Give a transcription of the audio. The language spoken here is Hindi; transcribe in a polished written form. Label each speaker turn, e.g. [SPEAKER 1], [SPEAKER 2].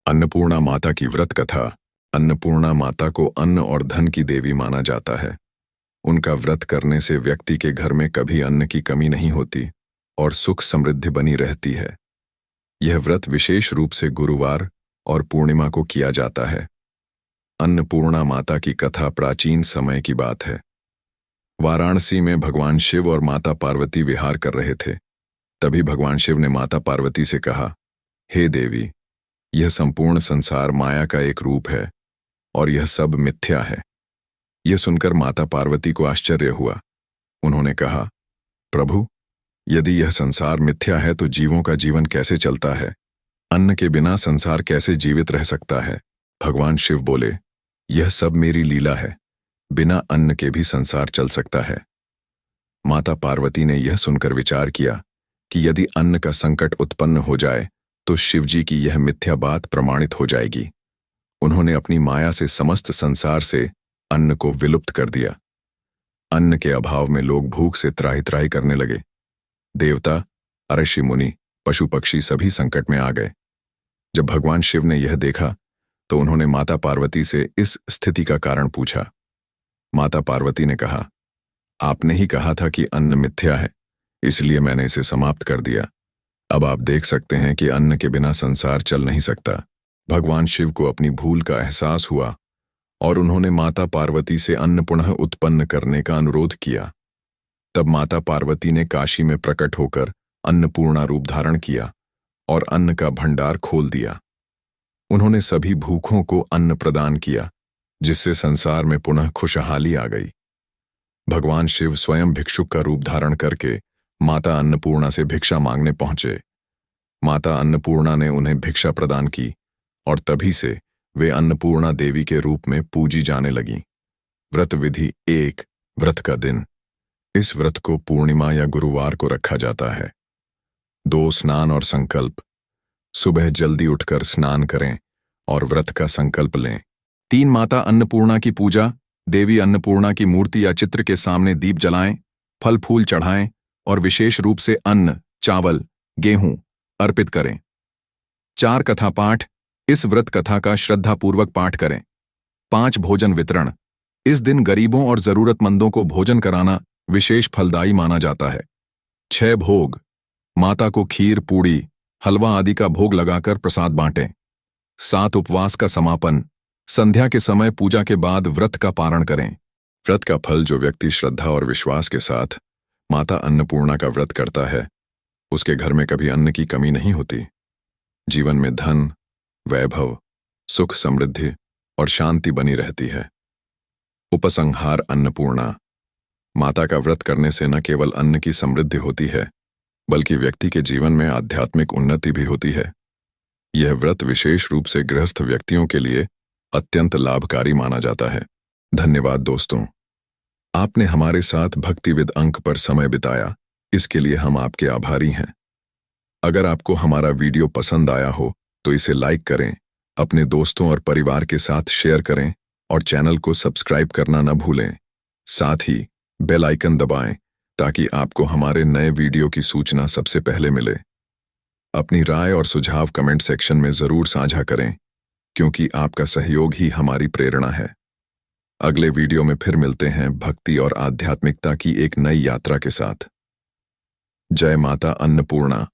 [SPEAKER 1] अन्नपूर्णा माता की व्रत कथा। अन्नपूर्णा माता को अन्न और धन की देवी माना जाता है। उनका व्रत करने से व्यक्ति के घर में कभी अन्न की कमी नहीं होती और सुख समृद्धि बनी रहती है। यह व्रत विशेष रूप से गुरुवार और पूर्णिमा को किया जाता है। अन्नपूर्णा माता की कथा प्राचीन समय की बात है। वाराणसी में भगवान शिव और माता पार्वती विहार कर रहे थे। तभी भगवान शिव ने माता पार्वती से कहा, हे देवी, यह संपूर्ण संसार माया का एक रूप है और यह सब मिथ्या है। यह सुनकर माता पार्वती को आश्चर्य हुआ। उन्होंने कहा, प्रभु, यदि यह संसार मिथ्या है तो जीवों का जीवन कैसे चलता है? अन्न के बिना संसार कैसे जीवित रह सकता है? भगवान शिव बोले, यह सब मेरी लीला है। बिना अन्न के भी संसार चल सकता है। माता पार्वती ने यह सुनकर विचार किया कि यदि अन्न का संकट उत्पन्न हो जाए तो शिवजी की यह मिथ्या बात प्रमाणित हो जाएगी। उन्होंने अपनी माया से समस्त संसार से अन्न को विलुप्त कर दिया। अन्न के अभाव में लोग भूख से त्राहि त्राहि करने लगे। देवता, ऋषि मुनि, पशु पक्षी सभी संकट में आ गए। जब भगवान शिव ने यह देखा तो उन्होंने माता पार्वती से इस स्थिति का कारण पूछा। माता पार्वती ने कहा, आपने ही कहा था कि अन्न मिथ्या है, इसलिए मैंने इसे समाप्त कर दिया। अब आप देख सकते हैं कि अन्न के बिना संसार चल नहीं सकता। भगवान शिव को अपनी भूल का एहसास हुआ और उन्होंने माता पार्वती से अन्न पुनः उत्पन्न करने का अनुरोध किया। तब माता पार्वती ने काशी में प्रकट होकर अन्नपूर्णा रूप धारण किया और अन्न का भंडार खोल दिया। उन्होंने सभी भूखों को अन्न प्रदान किया, जिससे संसार में पुनः खुशहाली आ गई। भगवान शिव स्वयं भिक्षुक का रूप धारण करके माता अन्नपूर्णा से भिक्षा मांगने पहुंचे। माता अन्नपूर्णा ने उन्हें भिक्षा प्रदान की और तभी से वे अन्नपूर्णा देवी के रूप में पूजी जाने लगीं। व्रत विधि 1, व्रत का दिन। इस व्रत को पूर्णिमा या गुरुवार को रखा जाता है। 2, स्नान और संकल्प। सुबह जल्दी उठकर स्नान करें और व्रत का संकल्प लें। 3, माता अन्नपूर्णा की पूजा। देवी अन्नपूर्णा की मूर्ति या चित्र के सामने दीप जलाएं, फल फूल चढ़ाएं और विशेष रूप से अन्न, चावल, गेहूं अर्पित करें। 4, कथा पाठ। इस व्रत कथा का श्रद्धापूर्वक पाठ करें। 5, भोजन वितरण। इस दिन गरीबों और जरूरतमंदों को भोजन कराना विशेष फलदायी माना जाता है। 6, भोग। माता को खीर, पूड़ी, हलवा आदि का भोग लगाकर प्रसाद बांटें। 7, उपवास का समापन। संध्या के समय पूजा के बाद व्रत का पारण करें। व्रत का फल। जो व्यक्ति श्रद्धा और विश्वास के साथ माता अन्नपूर्णा का व्रत करता है, उसके घर में कभी अन्न की कमी नहीं होती। जीवन में धन, वैभव, सुख समृद्धि और शांति बनी रहती है। उपसंहार। अन्नपूर्णा माता का व्रत करने से न केवल अन्न की समृद्धि होती है, बल्कि व्यक्ति के जीवन में आध्यात्मिक उन्नति भी होती है। यह व्रत विशेष रूप से गृहस्थ व्यक्तियों के लिए अत्यंत लाभकारी माना जाता है। धन्यवाद दोस्तों, आपने हमारे साथ भक्तिविद अंक पर समय बिताया, इसके लिए हम आपके आभारी हैं। अगर आपको हमारा वीडियो पसंद आया हो तो इसे लाइक करें, अपने दोस्तों और परिवार के साथ शेयर करें और चैनल को सब्सक्राइब करना न भूलें। साथ ही बेल आइकन दबाएं ताकि आपको हमारे नए वीडियो की सूचना सबसे पहले मिले। अपनी राय और सुझाव कमेंट सेक्शन में जरूर साझा करें, क्योंकि आपका सहयोग ही हमारी प्रेरणा है। अगले वीडियो में फिर मिलते हैं भक्ति और आध्यात्मिकता की एक नई यात्रा के साथ। जय माता अन्नपूर्णा।